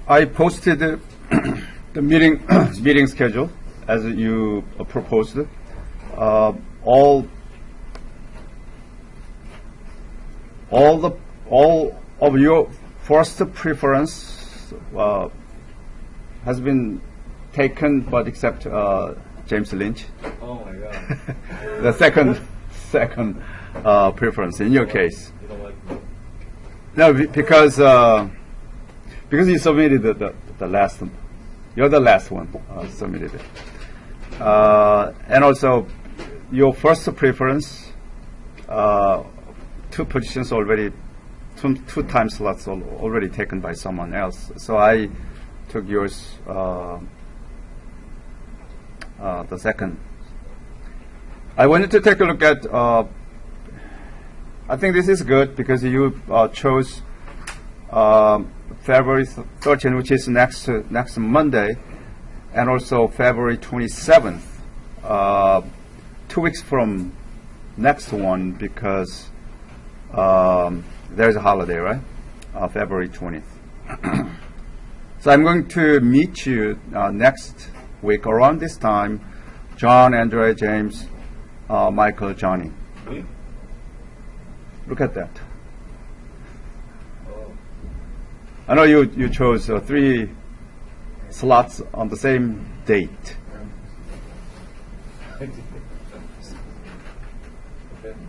I posted the meeting meeting schedule as you proposed. All of your first preference has been taken, but except James Lynch. Oh my God. The second preference in your case. You don't like me? No, because you submitted the last one. You're the last one submitted it. And also, your first preference, two positions already, two time slots already taken by someone else. So I took yours, the second. I wanted to take a look at, I think this is good because you chose February 13th, which is next Monday, and also February 27th, 2 weeks from next one, because there's a holiday, right? February 20th. So I'm going to meet you next week around this time. John, Andre, James, Michael, Johnny. Me? Look at that. I know you chose 3 slots on the same date.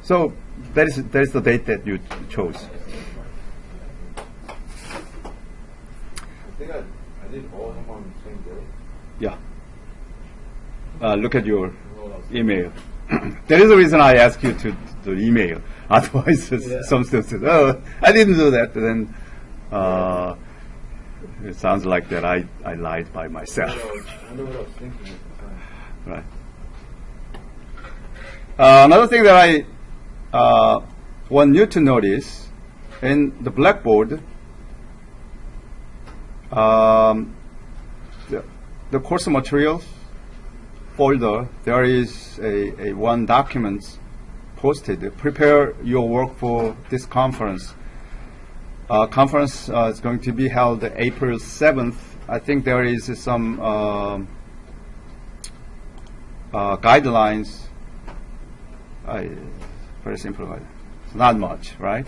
So that is the date that you chose. I think I did all of them on the same day. Yeah. Look at your email. That is the reason I asked you to email. Otherwise, some students say, "Oh, I didn't do that." Then it sounds like that I lied by myself. I wonder what I was thinking at the time. Right. Another thing that I want you to notice in the Blackboard, the course materials folder, there is a one document posted. Prepare your work for this conference. Conference is going to be held April 7th. I think there is some guidelines. Very simple. It's not much, right?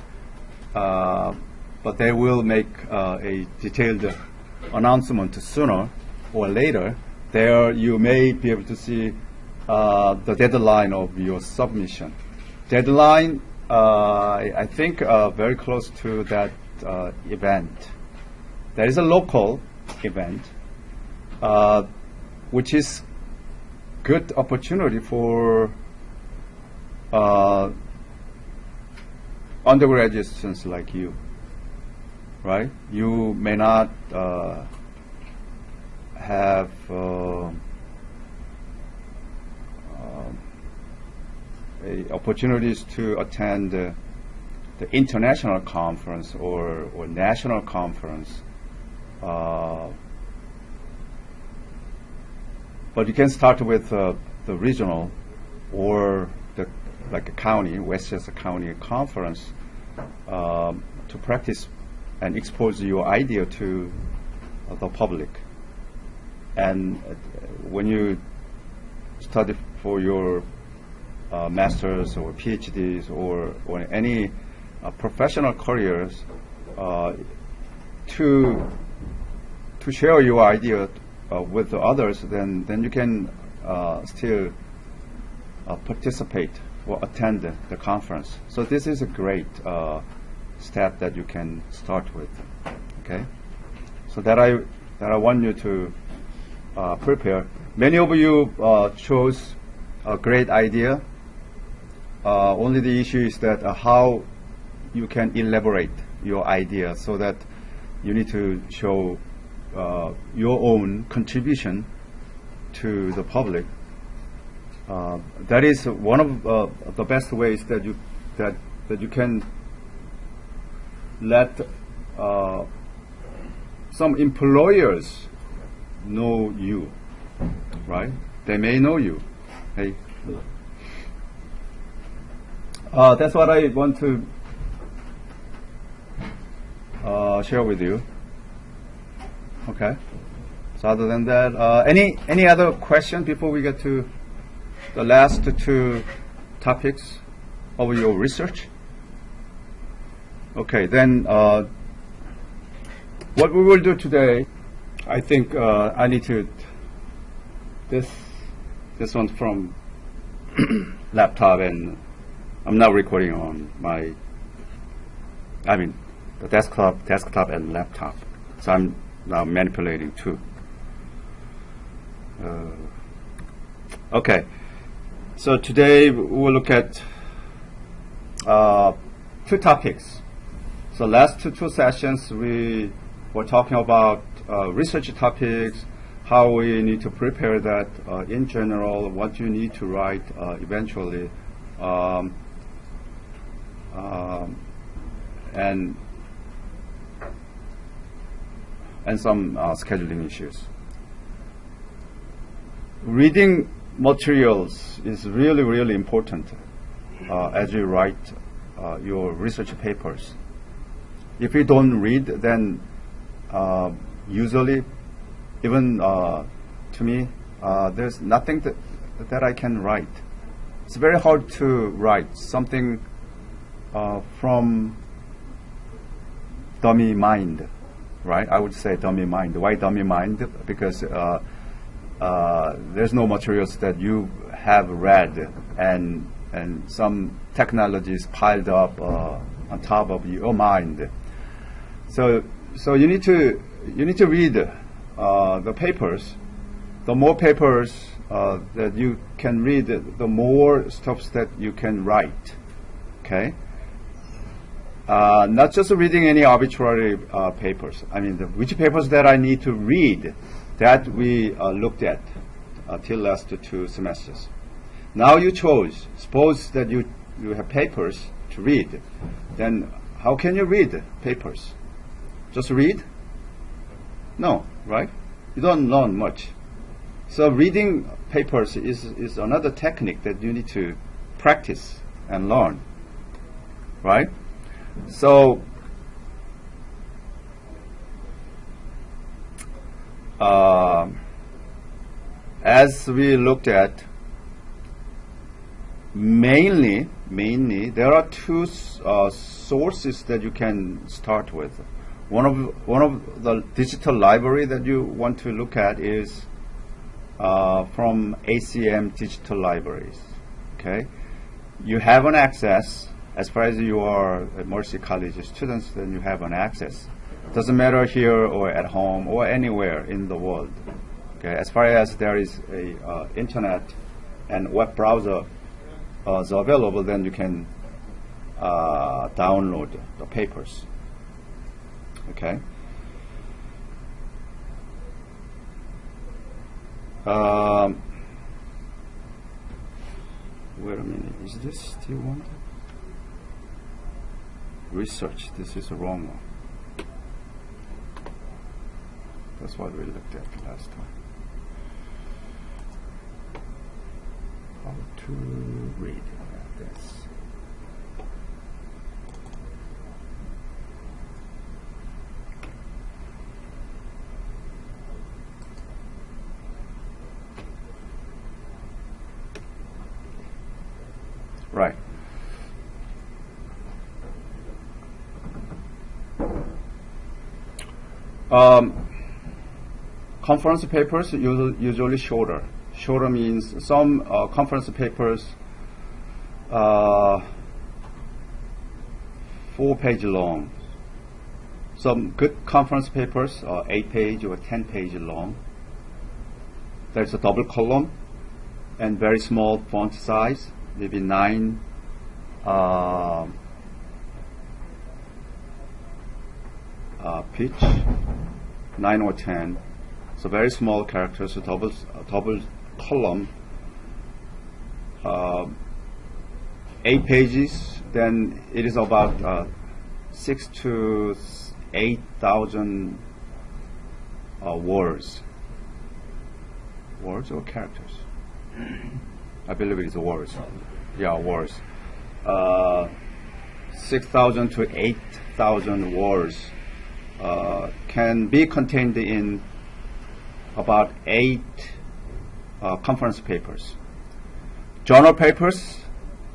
But they will make a detailed announcement sooner or later. There you may be able to see the deadline of your submission. Deadline, I think, very close to that event. There is a local event, which is good opportunity for undergraduate students like you, right? You may not have opportunities to attend the international conference or national conference, but you can start with the regional or like a county, Westchester County conference, to practice and expose your idea to the public. And when you study for your masters or PhDs or any professional careers, to share your idea with the others, then you can still participate or attend the conference. So this is a great step that you can start with. Okay, so that I want you to prepare. Many of you chose a great idea. Only the issue is that how you can elaborate your idea, so that you need to show your own contribution to the public. That is one of the best ways that you can let some employers know you, right? They may know you. Hey, that's what I want to share with you. Okay. So other than that, any other question before we get to the last two topics of your research? Okay, then what we will do today, I think I need to, this one's from laptop, and I'm not recording on my, the desktop and laptop. So I'm now manipulating two. Okay, so today we'll look at two topics. So last two sessions we were talking about research topics, how we need to prepare that in general, what you need to write eventually, and some scheduling issues. Reading materials is really, really important as you write your research papers. If you don't read, then usually, even to me, there's nothing that I can write. It's very hard to write something from dummy mind, right? I would say dummy mind. Why dummy mind? Because there's no materials that you have read, and some technologies piled up on top of your mind. So you need to read the papers. The more papers that you can read, the more stuff that you can write. Okay. Not just reading any arbitrary papers. Which papers that I need to read, that we looked at till last two semesters. Now you chose. Suppose that you have papers to read. Then how can you read papers? Just read? No, right? You don't learn much. So reading papers is another technique that you need to practice and learn, right? So as we looked at, mainly there are two sources that you can start with. One of the digital library that you want to look at is from ACM digital libraries. Okay, you have an access as far as you are at Mercy College students. Then you have an access. Doesn't matter here or at home or anywhere in the world. Okay, as far as there is a internet and web browser is available, then you can download the papers. Okay. Wait a minute. Is this still one? Research. This is the wrong one. That's what we looked at last time. How to read this. Right. Conference papers usually shorter. Shorter means some conference papers 4-page long. Some good conference papers are 8-page or 10-page long. There's a double column and very small font size, maybe 9 pitch, 9 or 10. So very small characters, a double column, 8 pages. Then it is about 6,000 to 8,000 words. Words or characters? I believe it's words. Yeah, words. 6,000 to 8,000 words can be contained in about 8 conference papers. Journal papers,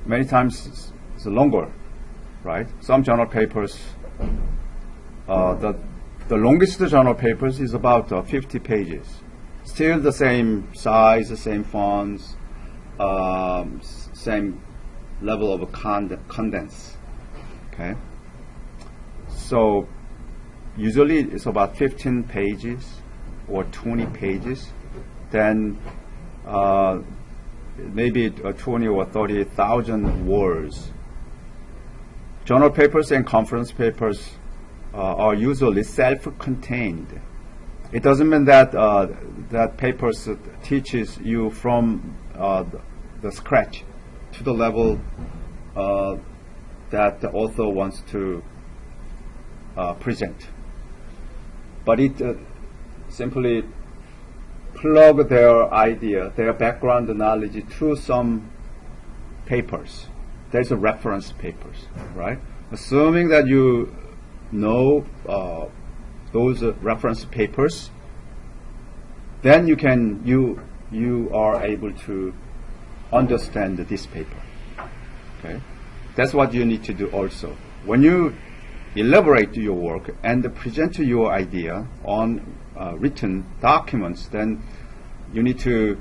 many times it's longer, right? Some journal papers, the longest journal papers is about 50 pages. Still the same size, the same fonts, same level of contents. Okay. So usually it's about 15 pages or 20 pages. Then maybe 20 or 30,000 words. Journal papers and conference papers are usually self-contained. It doesn't mean that that papers teaches you from the scratch to the level that the author wants to present. But it simply plug their idea, their background knowledge to some papers. There's a reference papers, right? Assuming that you know those reference papers, then you are able to understand this paper. Okay, that's what you need to do also. When you elaborate your work and present your idea on written documents, then you need to,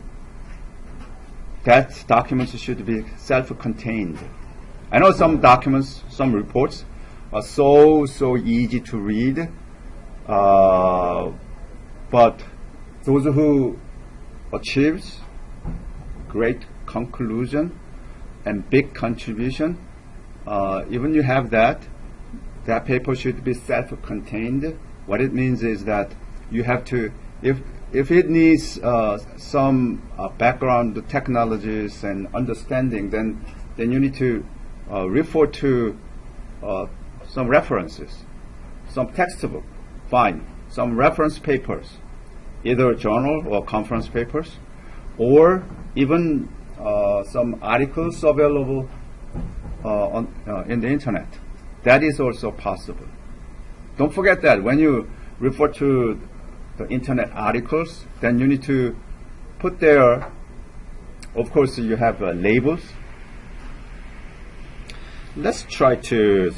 that documents should be self-contained. I know some documents, some reports are so easy to read, but those who achieves great conclusion and big contribution, even you have that paper should be self-contained. What it means is that you have to, if it needs some background technologies and understanding, then you need to refer to some references, some textbook, fine, some reference papers, either journal or conference papers, or even some articles available in the internet. That is also possible. Don't forget that when you refer to the internet articles, then you need to put there, of course, you have labels. Let's try to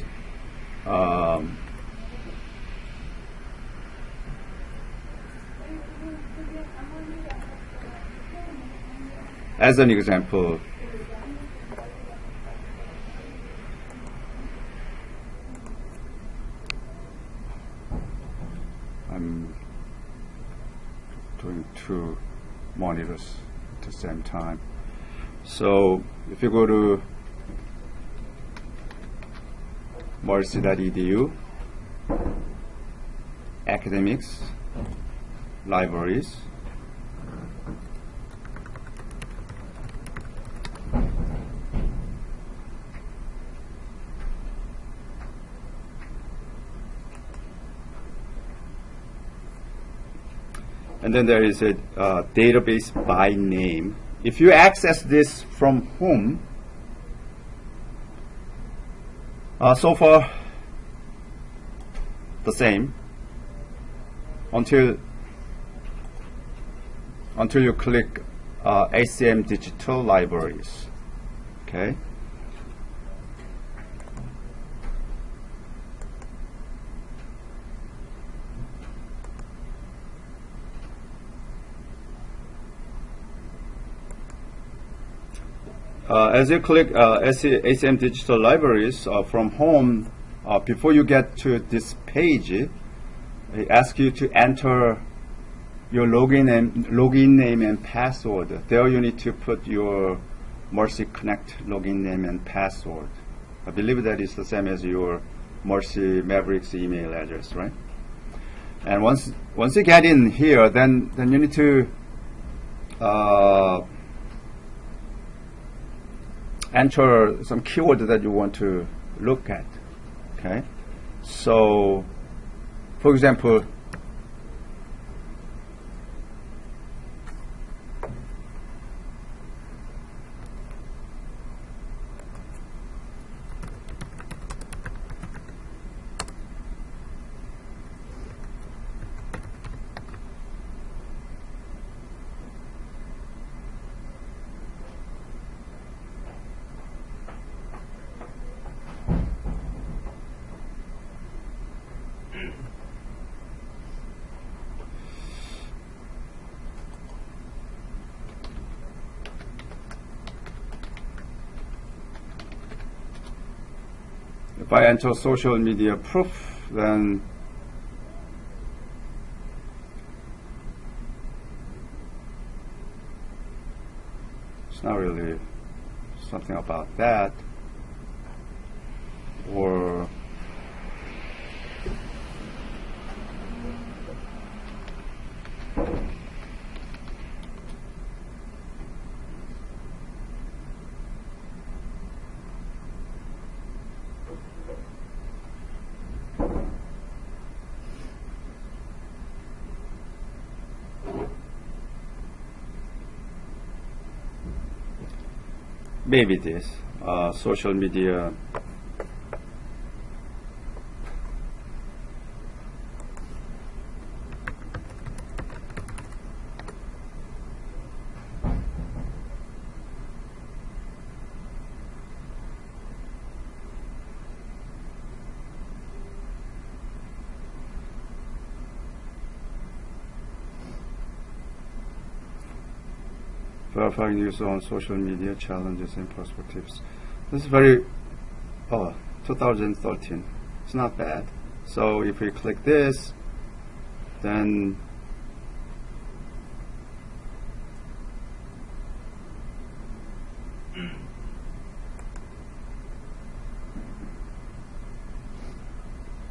as an example, I'm doing 2 monitors at the same time. So if you go to mercy.edu, academics, libraries, and then there is a database by name. If you access this from home, so far the same until you click ACM Digital Libraries. Okay. As you click ACM Digital Libraries from home, before you get to this page, it asks you to enter your login name and password. There you need to put your Mercy Connect login name and password. I believe that is the same as your Mercy Mavericks email address, right? And once you get in here, then you need to enter some keyword that you want to look at. Okay, so for example, If I enter social media proof, then it's not really something about that. Or maybe this social media verifying user on social media challenges and perspectives. This is very 2013. It's not bad. So if we click this, then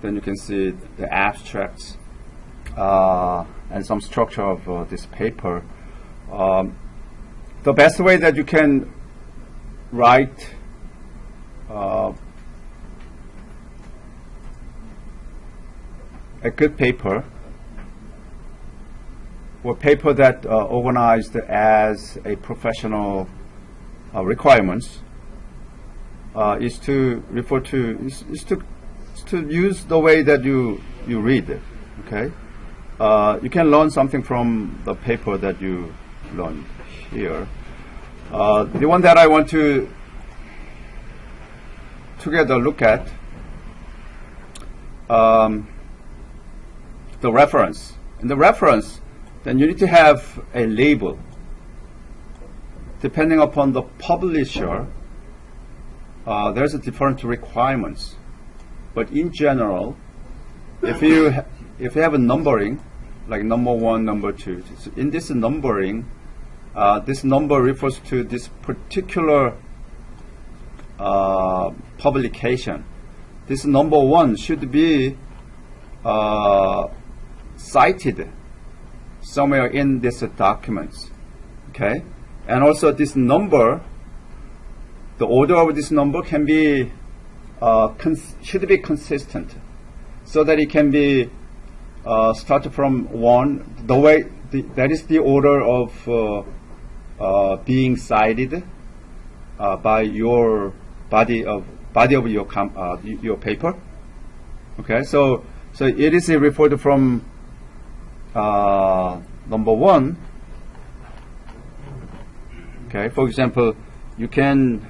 you can see the abstracts and some structure of this paper. The best way that you can write a good paper, or paper that organized as a professional requirements, is to refer to is to use the way that you read it. Okay, you can learn something from the paper that you learned here. The one that I want to together look at, the reference. In the reference, then you need to have a label. Depending upon the publisher, there's a different requirements. But in general, if you have a numbering, like number 1, number 2, in this numbering, this number refers to this particular publication. This number 1 should be cited somewhere in this documents. Okay, and also this number, the order of this number can be should be consistent, so that it can be started from 1. The way that is the order of being cited by your body of your paper. Okay, so it is referred from number 1. Okay, for example, you can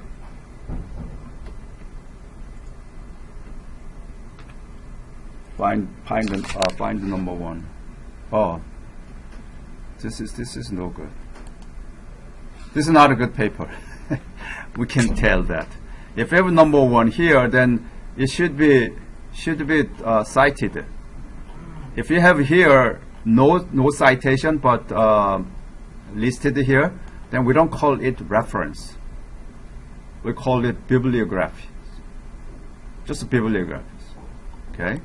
find the number 1. Oh, this is no good. This is not a good paper. We can tell that. If you have number 1 here, then it should be cited. If you have here no citation but listed here, then we don't call it reference. We call it bibliography. Just bibliographies. Okay,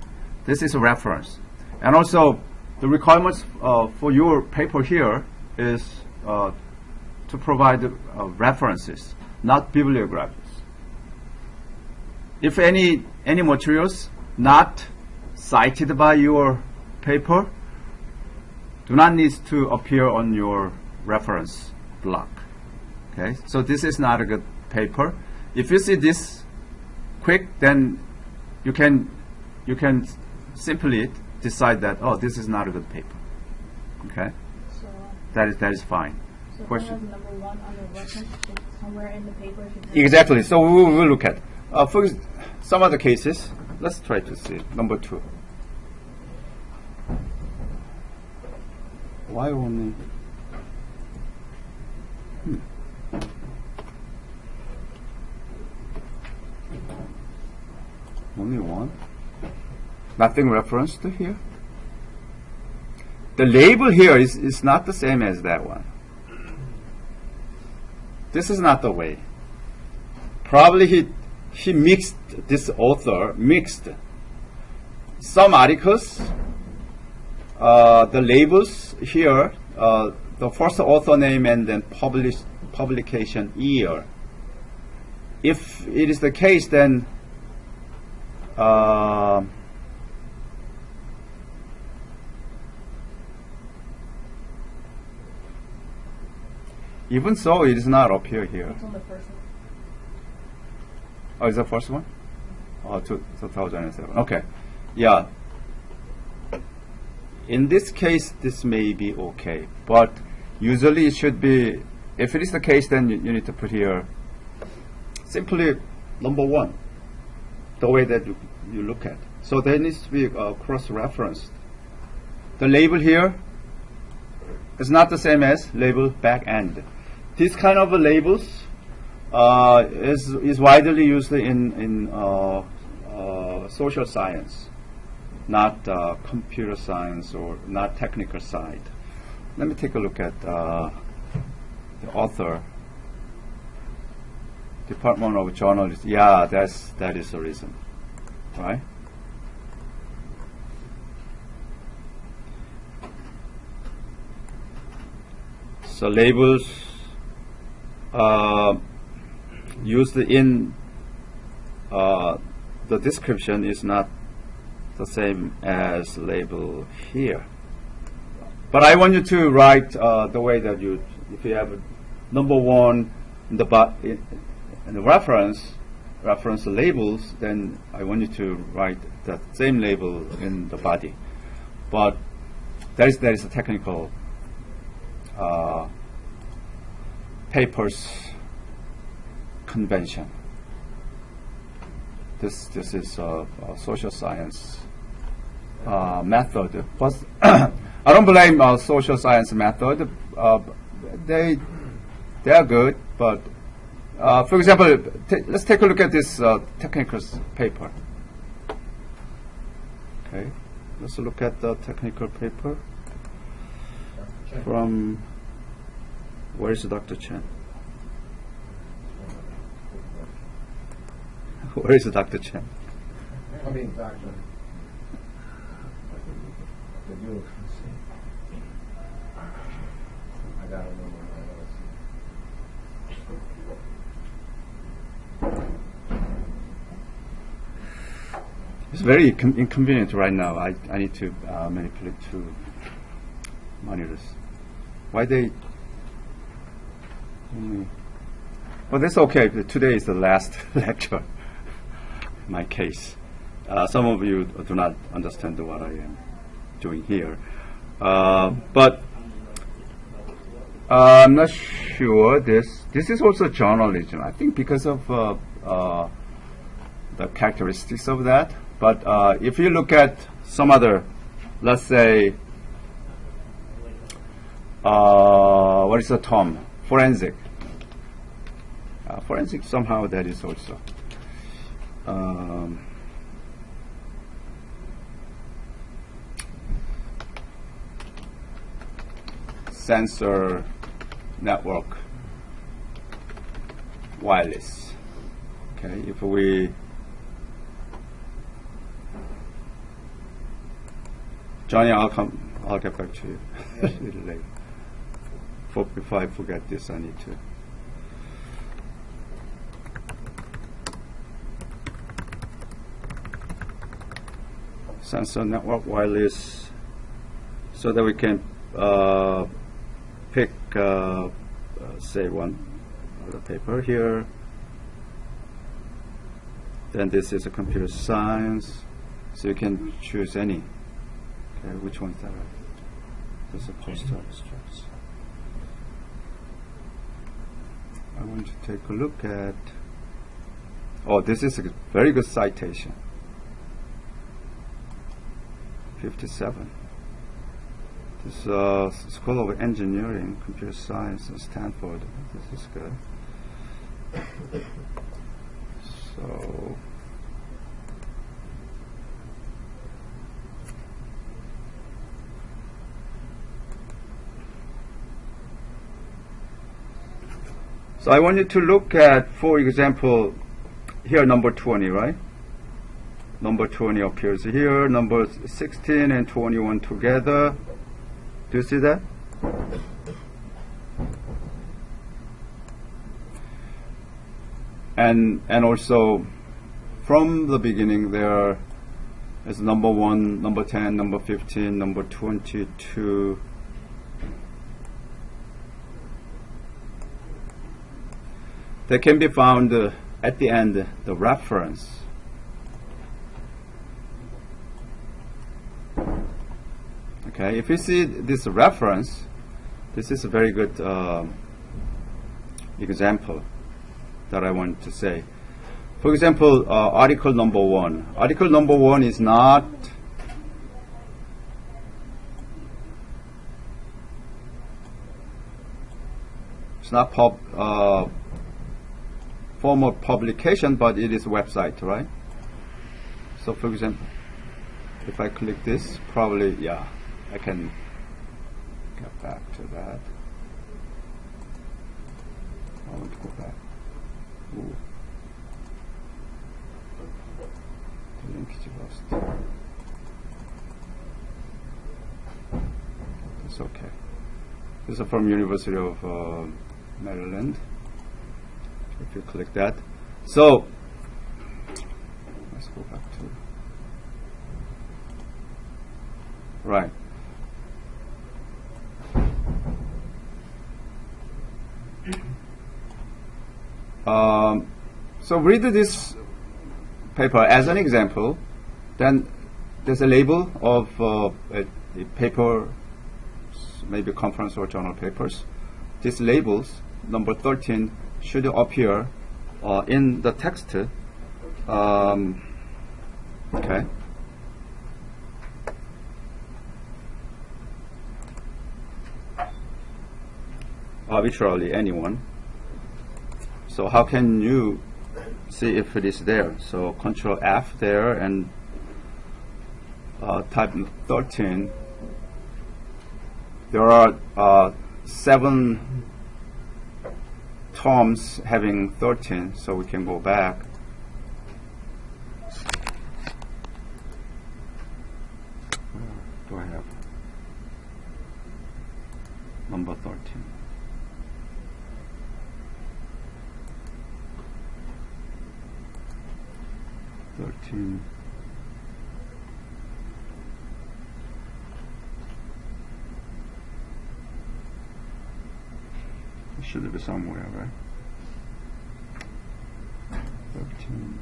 this is a reference. And also, the requirements for your paper here is to provide references, not bibliographies. If any materials not cited by your paper do not need to appear on your reference block. Okay, so this is not a good paper. If you see this quick, then you can simply decide that, oh, this is not a good paper. Okay, so that is fine. So Question. Number 1 on the reference somewhere in the paper. Exactly. So we will look at for some other cases. Let's try to see number 2. Why only? Only one? Nothing referenced here? The label here is not the same as that one. This is not the way. Probably he mixed, this author mixed some articles, the labels here, the first author name and then publication year. If it is the case, then even so, it is not up here. It's on the first one. Oh, is the first one? Oh, 2007. Okay. Yeah. In this case, this may be okay. But usually it should be, if it is the case, then you need to put here simply number one, the way that you look at. So there needs to be cross-referenced. The label here is not the same as label back end. This kind of labels is widely used in social science, not computer science or not technical side. Let me take a look at the author, Department of Journalism. Yeah, that is the reason, right? So labels used in the description is not the same as label here. But I want you to write the way that you, if you have number one in the reference labels, then I want you to write that same label in the body. But there is a technical papers convention. This is a social science method. But I don't blame social science method. They are good, but for example, let's take a look at this technical paper. Okay, let's look at the technical paper from. Where is Dr. Chen? Where is Dr. Chen? I mean, Dr. You I gotta remember It's very inconvenient right now. I need to manipulate two monitors. Why they only? Well, that's okay. Today is the last lecture. In my case, some of you do not understand what I am doing here, but I'm not sure. This is also journalism. I think because of the characteristics of that. But if you look at some other, let's say, what is the term? Forensic. Forensic, somehow that is also. Sensor network wireless. Okay, if we Johnny, I'll get back to you a little later. If I forget this, I need to. Sensor network wireless, so that we can pick, say, one other paper here. Then this is a computer science, so you can choose any. Okay, which one is that? This is a poster abstracts. I want to take a look at. Oh, this is a very good citation. 57. This School of Engineering, Computer Science, Stanford. This is good. So. So I want you to look at, for example, here number 20, right? Number 20 appears here, numbers 16 and 21 together. Do you see that? And also, from the beginning, there is number 1, number 10, number 15, number 22. They can be found at the end, the reference. Okay, if you see this reference, this is a very good example that I want to say. For example, article number 1. Article number 1 is not form of publication, but it is a website, right? So for example, if I click this, probably, yeah, I can get back to that. I want to go back. Ooh. The link is lost. It's okay. This is from University of Maryland. If you click that, so let's go back to right. So read this paper as an example. Then there's a label of a paper, maybe conference or journal papers. These labels, number 13, should appear in the text. Okay. Arbitrarily, anyone. So how can you see if it is there? So Control F there and type 13. There are 7 terms having 13, so we can go back. Do I have number 13? 13. It should be somewhere, right? 13.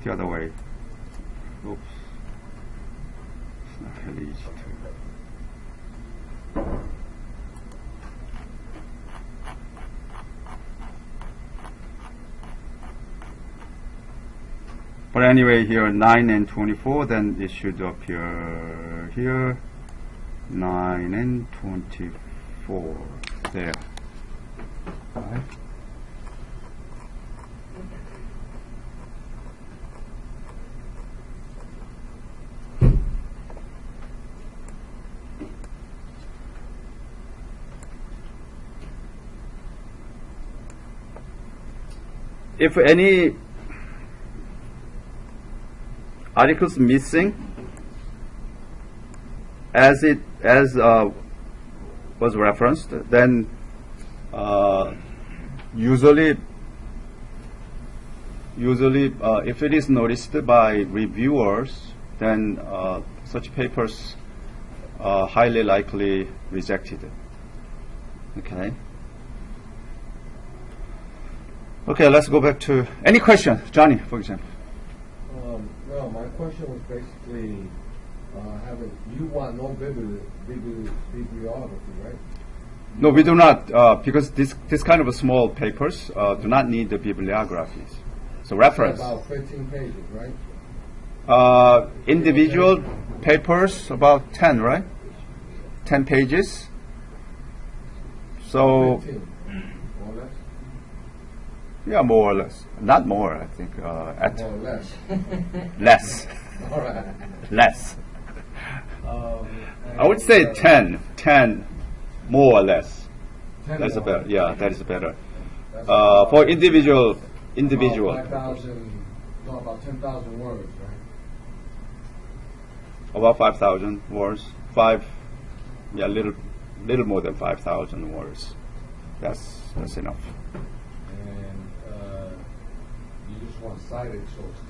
The other way. Oops. It's not really easy to. But anyway, here 9 and 24, then it should appear here. 9 and 24 there. Right. If any articles missing, as was referenced, then usually if it is noticed by reviewers, then such papers are highly likely rejected. Okay. Okay, let's go back to any question, Johnny, for example. No, my question was basically you want no bibliography, right? No, we do not, because this kind of small papers do not need the bibliographies. So reference. About 15 pages, right? Individual papers, about 10, right? 10 pages. So 15, more or less. yeah, more or less. Not more, I think. At More or less. less, All right. less. And, I would say 10, more or less. 10 That's a more. better. Yeah, that is better. That's about- For individual. About 5,000, no, about 10,000 words, right? About 5,000 words. Little more than 5,000 words. That's enough. And you just want cited sources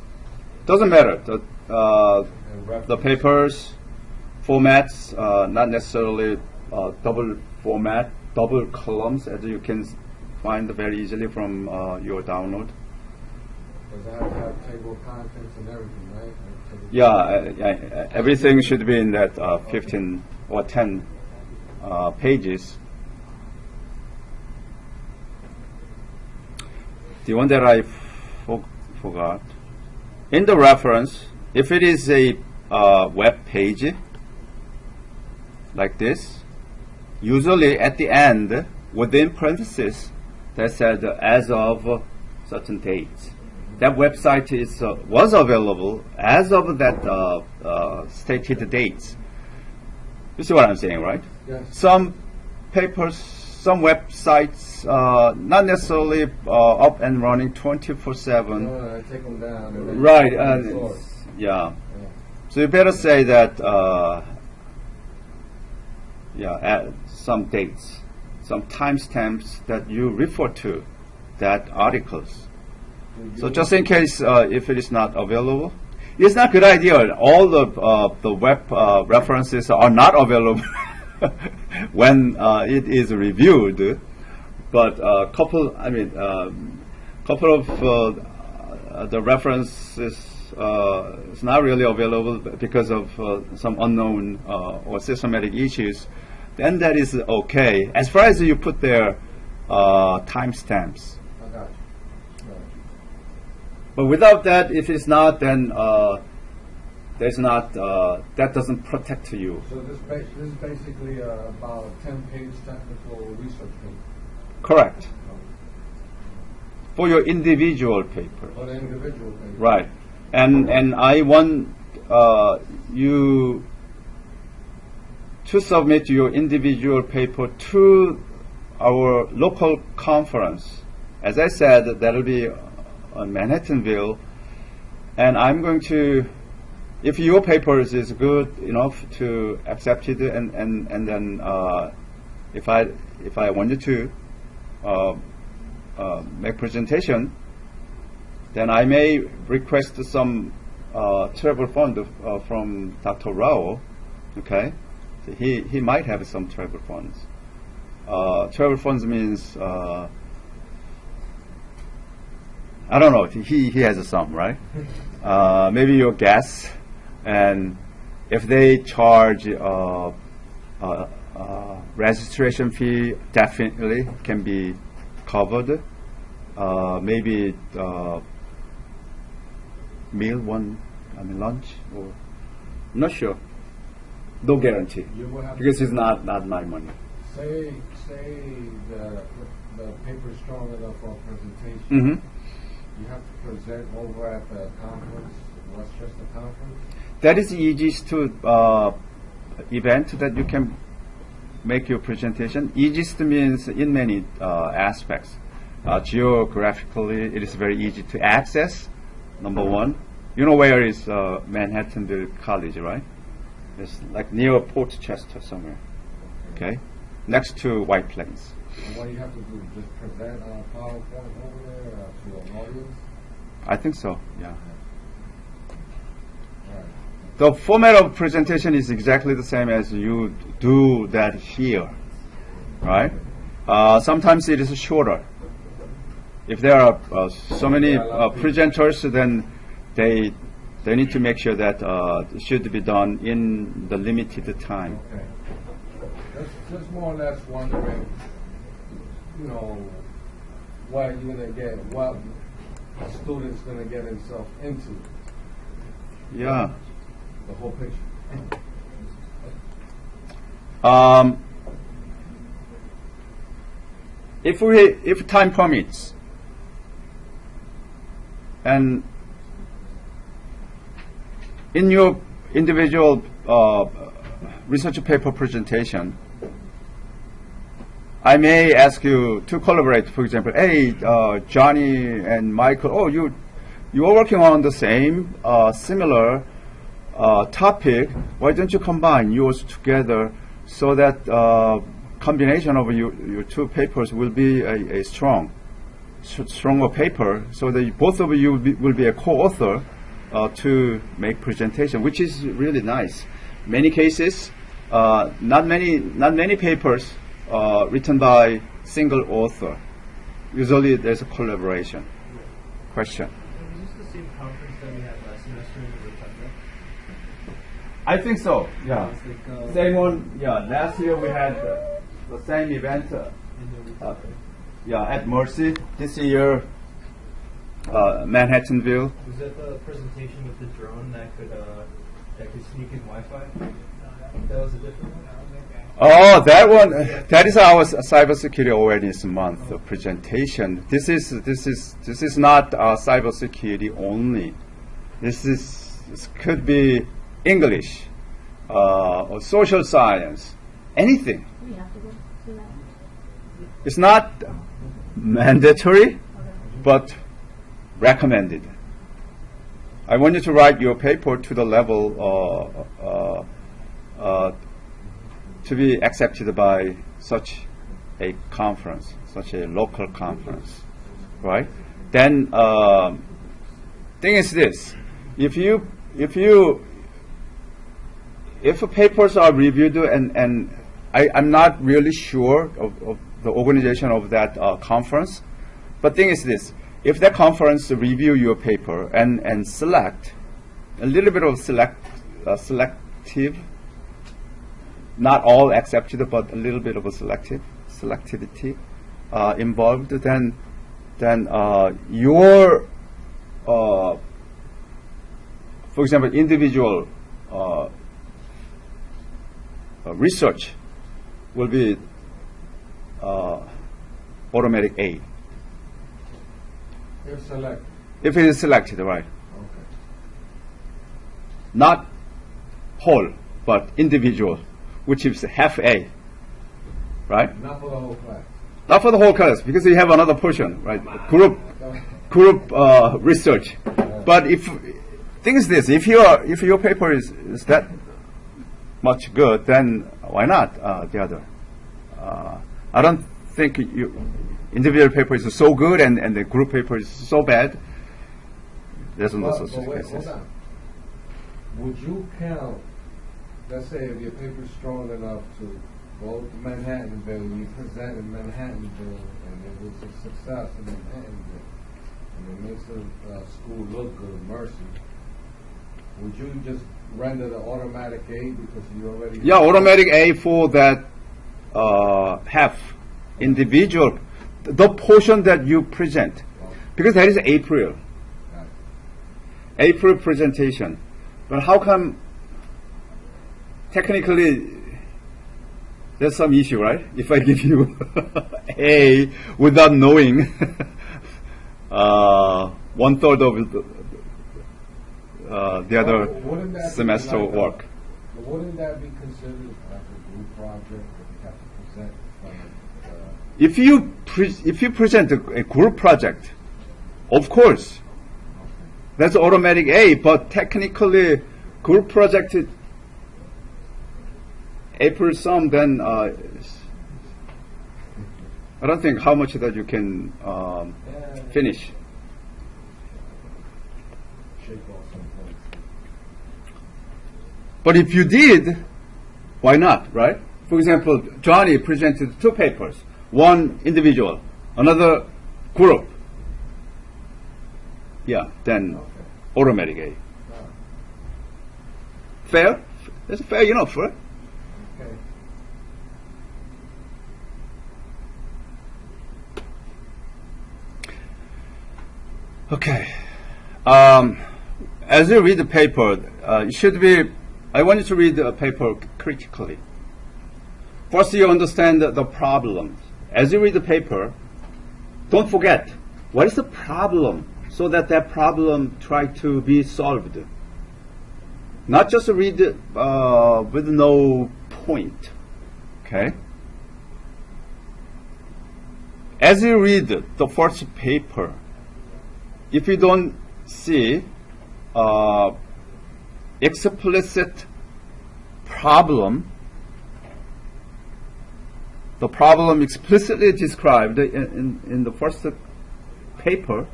Doesn't matter. and reference. The papers, formats, not necessarily double format, double columns, as you can find very easily from your download. Does it have to have table of contents and everything, right? Yeah, everything should be in that 15 or 10 pages. The one that I forgot, in the reference, if it is a web page like this, usually at the end, within parentheses, that said as of certain dates. That website was available as of that stated dates. You see what I'm saying, right? Yes. Some papers, some websites, not necessarily up and running 24/7. No, I take them down. And then Right. you put them in the source. Yeah. Yeah. So you better say that, add some dates, some timestamps that you refer to that articles. So just in case if it is not available, it's not a good idea. All the web references are not available when it is reviewed. But couple of the references is not really available because of some unknown or systematic issues. Then that is okay, as far as you put their timestamps. I got you. Right. But without that, if it's not, then there's not. That doesn't protect you. So this is basically about a 10-page technical research paper Correct. For your individual paper, for the individual paper. right? And I want you to submit your individual paper to our local conference. As I said, that'll be on Manhattanville, and I'm going to, if your paper is good enough to accept it, and then if I wanted to make presentation, then I may request some travel fund from Dr. Rao. Okay, so he might have some travel funds. Travel funds means I don't know. He has some, right? Maybe your guess, and if they charge registration fee, definitely can be covered. Maybe lunch, or not sure. No guarantee You will have because it's not my money. say the paper is strong enough for a presentation. Mm-hmm. You have to present over at the conference, Westchester conference. That is the easiest event that you can make your presentation. Easiest means in many aspects. Geographically, it is very easy to access. Number one, you know where is Manhattanville College, right? It's like near Port Chester somewhere. Okay, next to White Plains. And what do you have to do? Just present on a PowerPoint over there to an audience? I think so. Yeah. All right. The format of presentation is exactly the same as you do that here, right? Sometimes it is shorter. If there are so many presenters, then they need to make sure that it should be done in the limited time. Okay. Just more or less wondering, what you're going to get, what a student's going to get himself into, Yeah. the whole picture. If time permits, and in your individual research paper presentation, I may ask you to collaborate. For example, hey, Johnny and Michael, oh, you are working on the same similar topic. Why don't you combine yours together so that combination of your two papers will be a stronger paper, so that both of you will be a co-author to make presentation, which is really nice. Many cases, not many papers written by single author. Usually there's a collaboration. Question? Is this the same conference that we had last semester in September? I think so. Yeah. It's like, Same one. Yeah. Last year we had the same event. At Mercy. This year, Manhattanville. Was that the presentation with the drone that could sneak in Wi-Fi? That was a different one. Oh, that one. That is our cybersecurity awareness month presentation. This is not cybersecurity only. This could be English, or social science, anything. We have to go to that. It's not mandatory, but recommended. I want you to write your paper to the level to be accepted by such a conference, such a local conference, right? Then, thing is this: if papers are reviewed, and I'm not really sure of the organization of that conference, but thing is this: if that conference review your paper and select a little bit of selective, not all accepted, but a little bit of a selectivity involved, then your, for example, individual research will be automatic A. If selected. If it is selected, right? Okay. Not whole, but individual, which is half A, right? Not for the whole class. Not for the whole class, because you have another portion, right? Group research. But if thing is this: if your paper is that much good, then why not the other? I don't think individual paper is so good and the group paper is so bad. There's no such cases. Hold on. Would you count? Let's say if your paper is strong enough to go to Manhattanville, you present in Manhattanville, and it was a success in Manhattanville, and it makes the school look good, Mercy. Would you just render the automatic A because you already? Yeah, automatic A for that half individual, the portion that you present, because that is April presentation. But how come? Technically, there's some issue, right? If I give you A without knowing 1/3 of the other semester work. But wouldn't that be considered like a group project that you have to present? If you present a group project, of course, that's automatic A. But technically, group project April sum, then I don't think how much that you can finish. But if you did, why not, right? For example, Johnny presented 2 papers, one individual, another group. Yeah, then automatic A. Fair? That's fair enough, right? Okay. As you read the paper, it should be I want you to read the paper critically. First, you understand the problem. As you read the paper, don't forget what is the problem, so that that problem try to be solved. Not just read with no point. Okay. As you read the first paper, if you don't see explicit problem, the problem explicitly described in the first paper,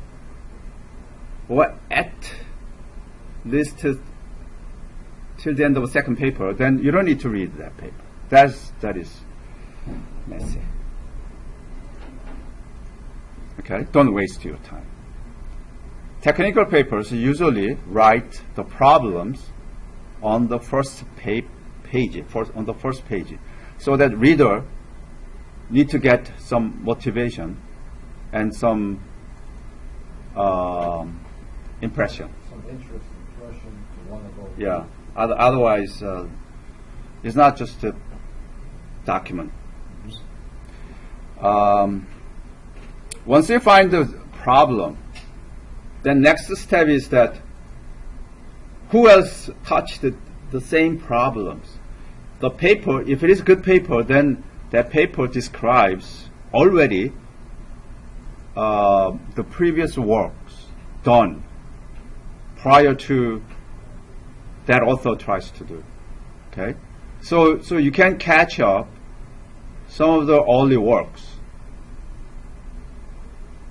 or at least till the end of the second paper, then you don't need to read that paper. That is messy. Okay, don't waste your time. Technical papers usually write the problems on the first page, so that reader need to get some motivation and some impression. Some interest, impression to want to go. Yeah. Otherwise, it's not just a document. Once you find the problem, then next step is that who else touched the same problems? The paper, if it is good paper, then that paper describes already the previous works done prior to that author tries to do. Okay, so you can catch up some of the early works.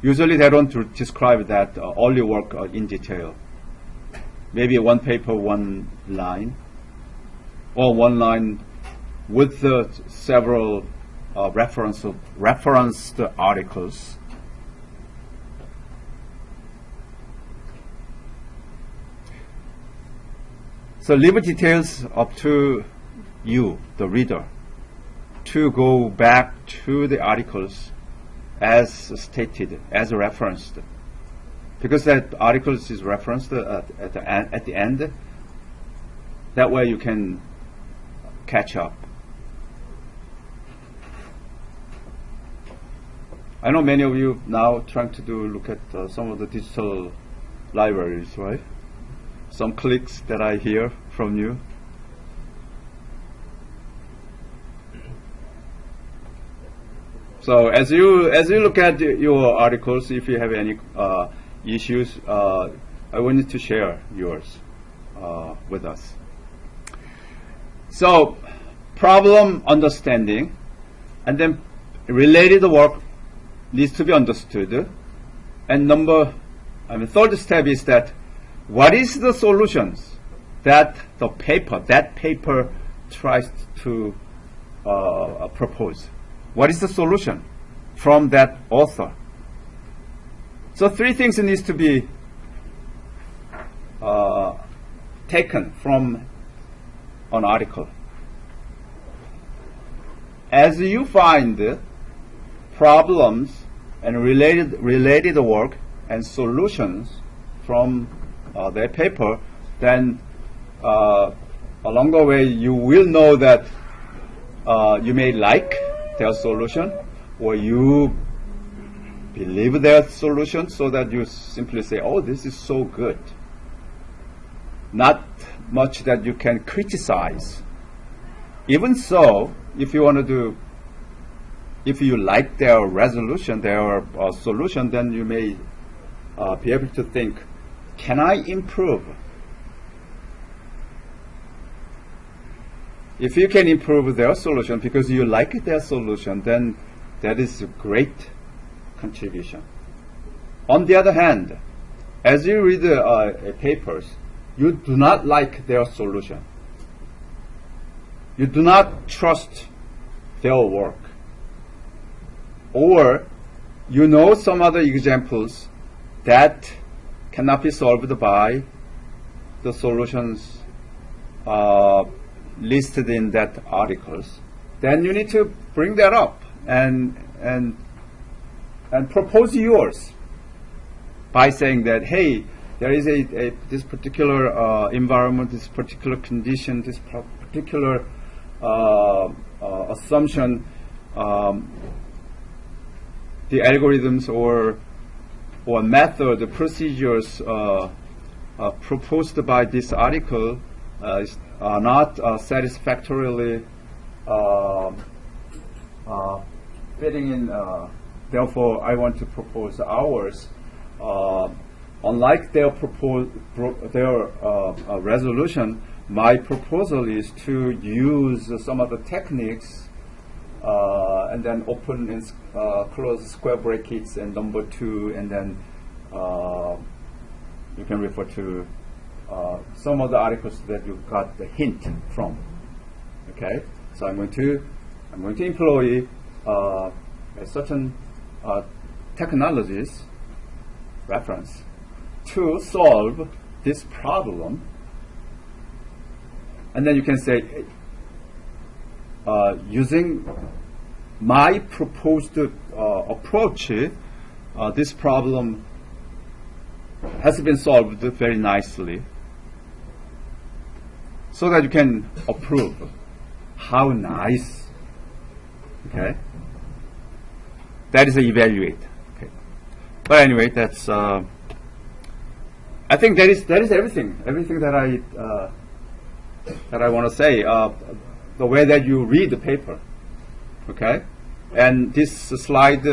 Usually they don't describe that early work in detail. Maybe one paper, one line, or one line with several referenced articles. So leave details up to you, the reader, to go back to the articles as stated, as referenced, because that articles is referenced at the end. That way you can catch up. I know many of you now trying to look at some of the digital libraries, right? Some clicks that I hear from you. So as you look at your articles, if you have any issues, I want you to share yours with us. So problem understanding, and then related work needs to be understood. And third step is that what is the solutions that that paper tries to propose? What is the solution from that author? So three things needs to be taken from an article. As you find problems and related work and solutions from their paper, then along the way you will know that you may like their solution, or you believe their solution, so that you simply say, oh, this is so good. Not much that you can criticize. Even so, if you like their resolution, their solution, then you may be able to think, can I improve? If you can improve their solution because you like their solution, then that is a great contribution. On the other hand, as you read papers, you do not like their solution. You do not trust their work. Or you know some other examples that cannot be solved by the solutions listed in that articles, then you need to bring that up and propose yours by saying that, hey, there is this particular environment, this particular condition, this particular assumption, the algorithms or method, the procedures proposed by this article are not satisfactorily fitting in. Therefore, I want to propose ours. Unlike their resolution, my proposal is to use some of the techniques and then open and close square brackets and number 2, and then you can refer to some of the articles that you got the hint from. Okay, so I'm going to employ a certain technologies reference to solve this problem, and then you can say using my proposed approach, this problem has been solved very nicely, so that you can approve. How nice. Okay, that is evaluate. Okay, but anyway, that's I think that is everything that I want to say. The way that you read the paper. Okay, and this slide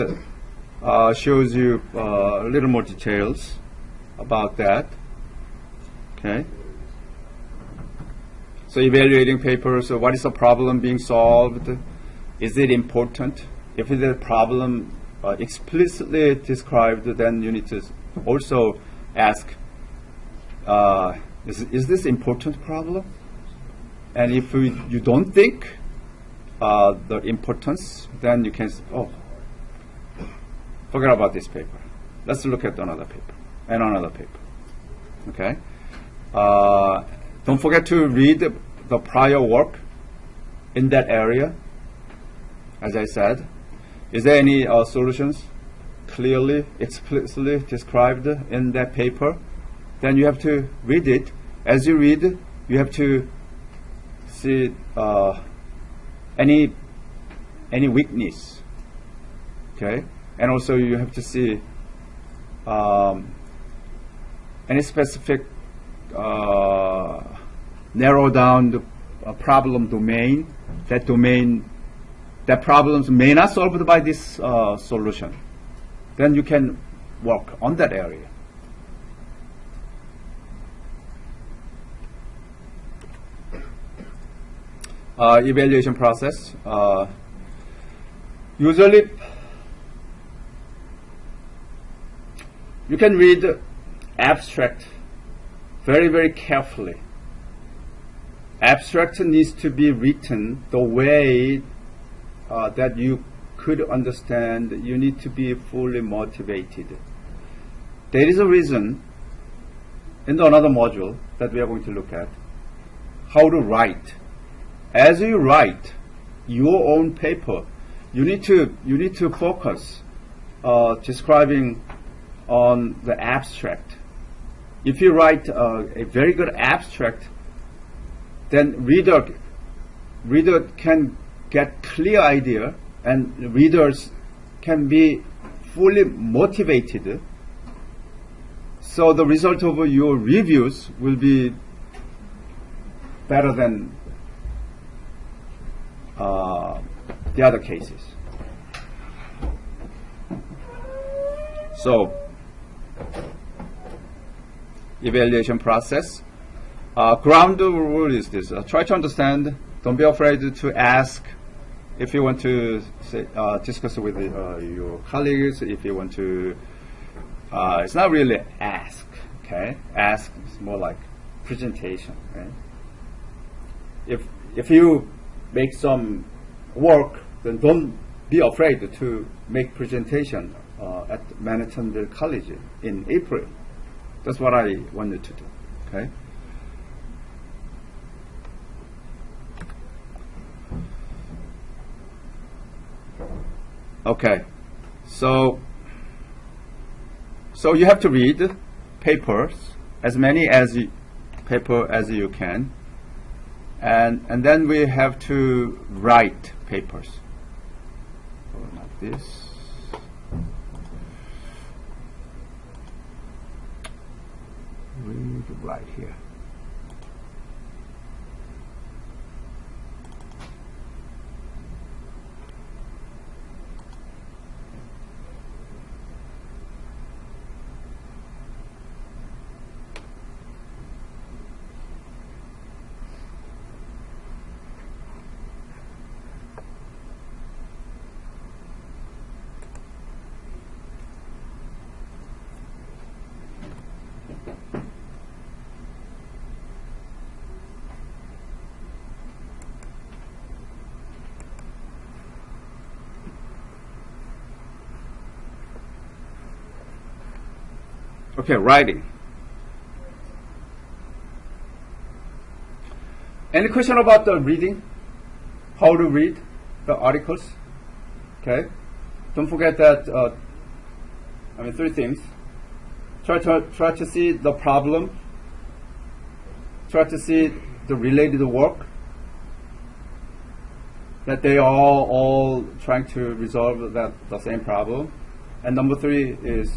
shows you a little more details about that. Okay, so evaluating papers. So what is the problem being solved? Is it important? If the problem explicitly described, then you need to also ask, is this important problem? And if you don't think the importance, then you can say, oh, forget about this paper. Let's look at another paper and another paper. Okay. Don't forget to read the prior work in that area. As I said, is there any solutions clearly, explicitly described in that paper? Then you have to read it. As you read, you have to see any weakness, okay, and also you have to see any specific narrow down the problem domain. That problems may not solved by this solution. Then you can work on that area. Evaluation process. Usually, you can read abstract very, very carefully. Abstract needs to be written the way that you could understand. You need to be fully motivated. There is a reason in another module that we are going to look at, how to write. As you write your own paper, you need to focus describing on the abstract. If you write a very good abstract, then reader can get clear idea, and readers can be fully motivated. So the result of your reviews will be better than the other cases. So, evaluation process. Ground rule is this. Try to understand. Don't be afraid to ask. If you want to say, discuss with your colleagues, if you want to, it's not really ask. Okay, ask is more like presentation. Right? If you make some work, then don't be afraid to make presentation at Manhattanville College in April. That's what I wanted to do. Okay. Okay, so you have to read papers as many paper as you can, and then we have to write papers. So like this. Read right here. Okay, writing. Any question about the reading? How to read the articles? Okay. Don't forget that. Three things. Try to see the problem. Try to see the related work. That they are all trying to resolve the same problem. And number three is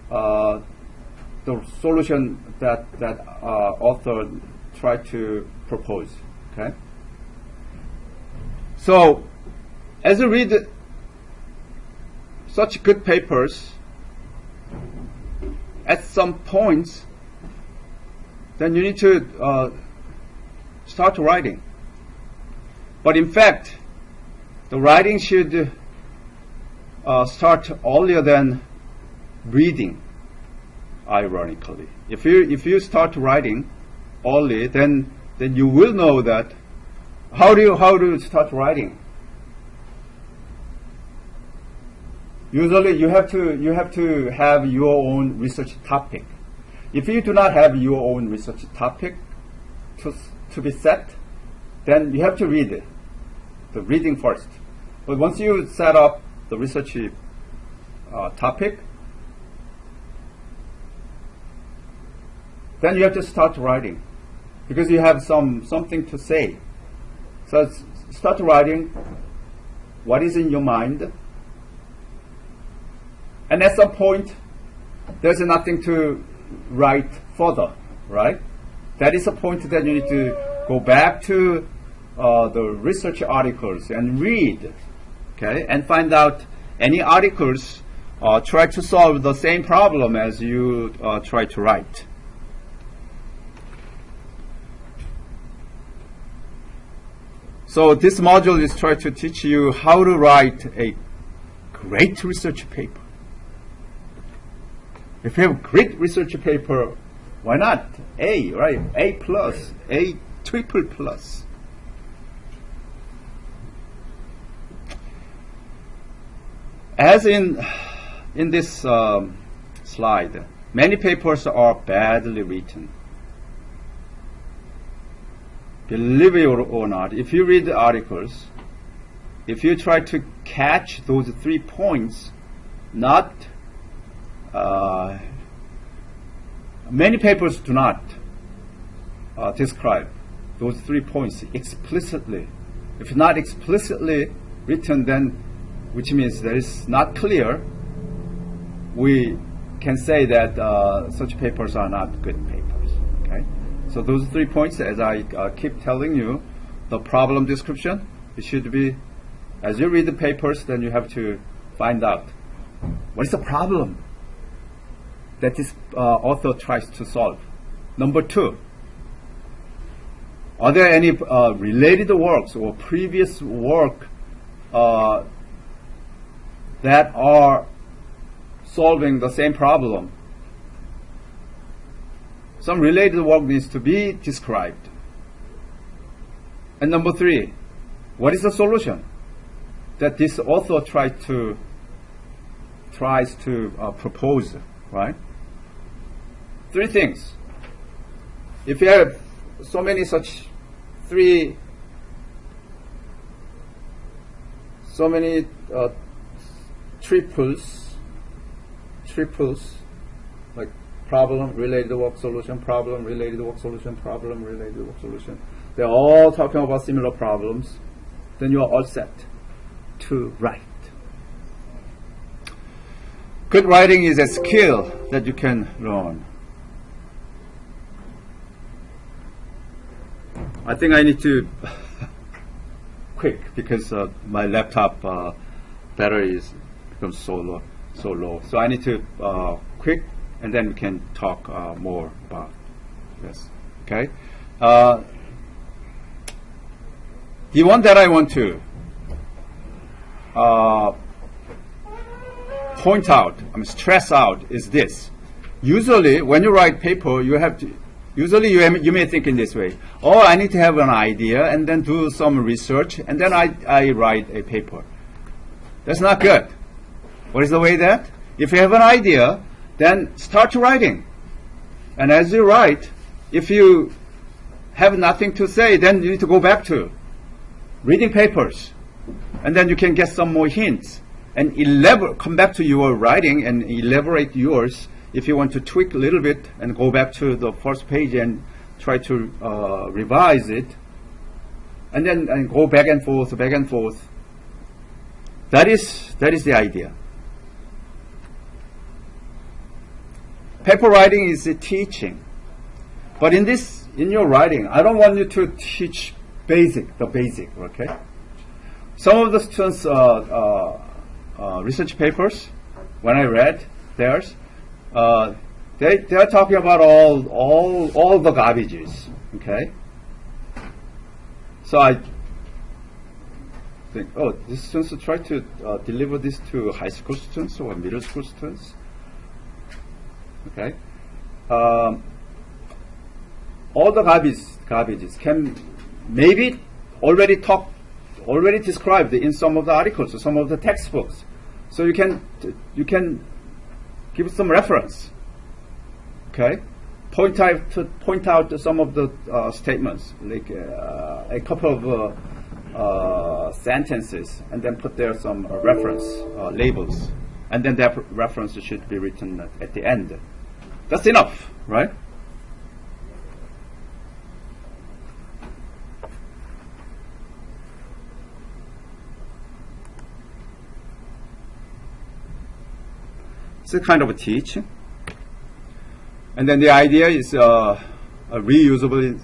the solution that author tried to propose. Okay. So, as you read such good papers, at some points, then you need to start writing. But in fact, the writing should start earlier than reading. Ironically, if you start writing early, then you will know that how do you start writing. Usually, you have to have your own research topic. If you do not have your own research topic to be set, then you have to read the reading first. But once you set up the research topic, then you have to start writing, because you have something to say. So start writing what is in your mind, and at some point there's nothing to write further, right? That is a point that you need to go back to the research articles and read, okay, and find out any articles try to solve the same problem as you try to write. So this module is trying to teach you how to write a great research paper. If you have a great research paper, why not A, right? A plus, A triple plus. As in this slide, many papers are badly written. Believe it or not, if you read the articles, if you try to catch those 3 points, many papers do not describe those 3 points explicitly. If not explicitly written, then which means that it's not clear, we can say that such papers are not good papers. Okay. So those 3 points, as I keep telling you, the problem description, it should be, as you read the papers, then you have to find out what is the problem that this author tries to solve. Number 2, are there any related works or previous work that are solving the same problem? Some related work needs to be described. And number 3, what is the solution that this author tries to propose, right? 3 things. If you have so many such triples, like problem, related work solution, problem, related work solution, problem, related work solution. They're all talking about similar problems. Then you are all set to write. Good writing is a skill that you can learn. I think I need to quick because my laptop battery is becomes so low. So I need to quick, and then we can talk more about this. Okay. The one that I want to point out, stress out, is this. Usually, when you write paper, you have to. Usually, you may think in this way. Oh, I need to have an idea and then do some research, and then I write a paper. That's not good. What is the way that? If you have an idea, then start writing. And as you write, if you have nothing to say, then you need to go back to reading papers. And then you can get some more hints. And come back to your writing and elaborate yours if you want to tweak a little bit and go back to the first page and try to revise it. And then go back and forth, back and forth. That is the idea. Paper writing is a teaching. But in your writing, I don't want you to teach the basic, okay? Some of the students' research papers, when I read theirs, they are talking about all the garbages, okay? So I think, oh, these students try to deliver this to high school students or middle school students, okay? All the garbages can maybe already described in some of the articles or some of the textbooks. So you can give some reference. Okay, point out some of the statements, like a couple of sentences, and then put there some reference labels, and then that reference should be written at the end. That's enough, right? It's a kind of a teaching. And then the idea is reusable.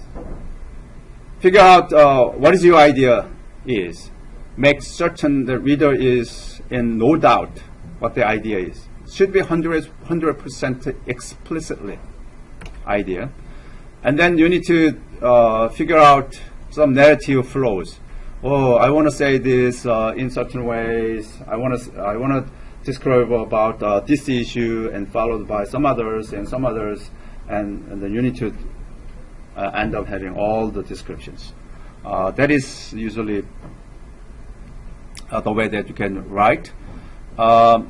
Figure out what is your idea is. Make certain the reader is in no doubt what the idea is. It should be 100% explicitly idea. And then you need to figure out some narrative flows. Oh, I want to say this in certain ways. I want to describe about this issue, and followed by some others and some others, and then you need to end up having all the descriptions. That is usually the way that you can write. The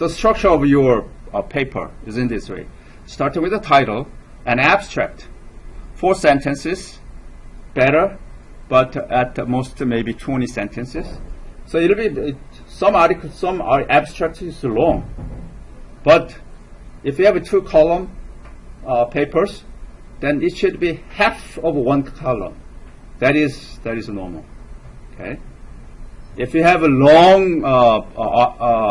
structure of your paper is in this way. Starting with the title, an abstract, 4 sentences, better, but at most maybe 20 sentences. So it'll be some articles, some are abstract is long, but if you have 2-column papers, then it should be half of 1 column. That is normal. Okay. If you have a long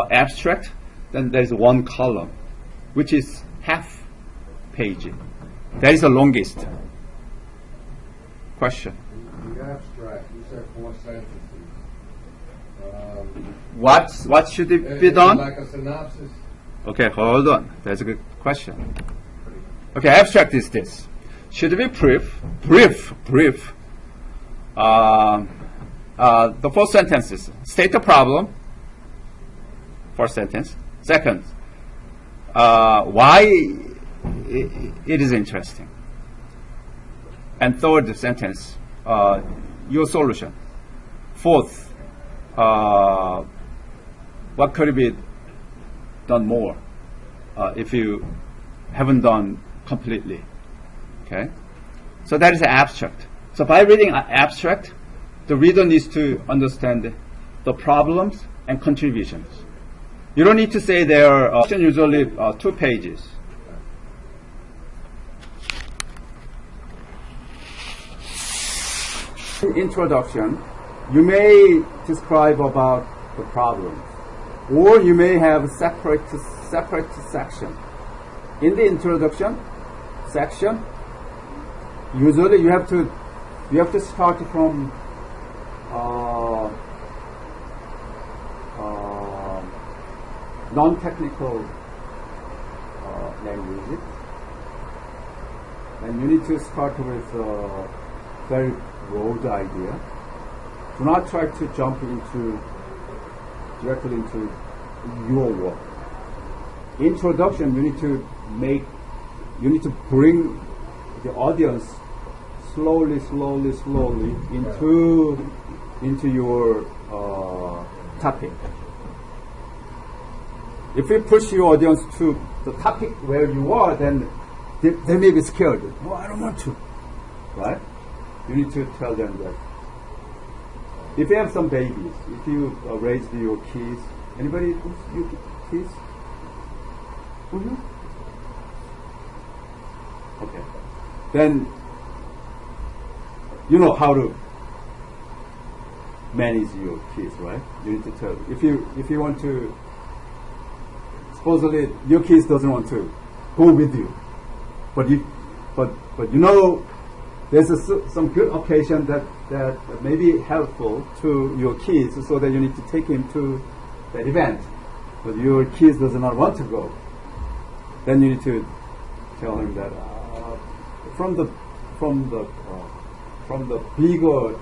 abstract, then there is 1 column, which is half page. That is the longest. Question. The abstract, you said 4 sentences. What should it be done? Like a synopsis? Okay, hold on. That's a good question. Okay, abstract is this. Should it be brief? The 4 sentences. State the problem. First sentence. Second, why it is interesting. And third sentence, your solution. Fourth, what could be done more if you haven't done completely? Okay, so that is abstract. So by reading abstract, the reader needs to understand the problems and contributions. You don't need to say there. Usually 2 pages. In introduction, you may describe about the problems, or you may have separate section. In the introduction section, usually you have to start from non-technical language, and you need to start with very broad idea. Do not try to jump directly into your work. Introduction, you need to bring the audience slowly into your topic. If you push your audience to the topic where you are, then they may be scared. No, I don't want to. Right? You need to tell them that. If you have some babies, if you raise your kids, anybody your kids? Mm-hmm. Okay. Then you know how to manage your kids, right? You need to tell. If you want to, supposedly your kids doesn't want to go with you, but you know there's some good occasion that may be helpful to your kids, so that you need to take him to that event, but your kids does not want to go. Then you need to tell him that from the bigger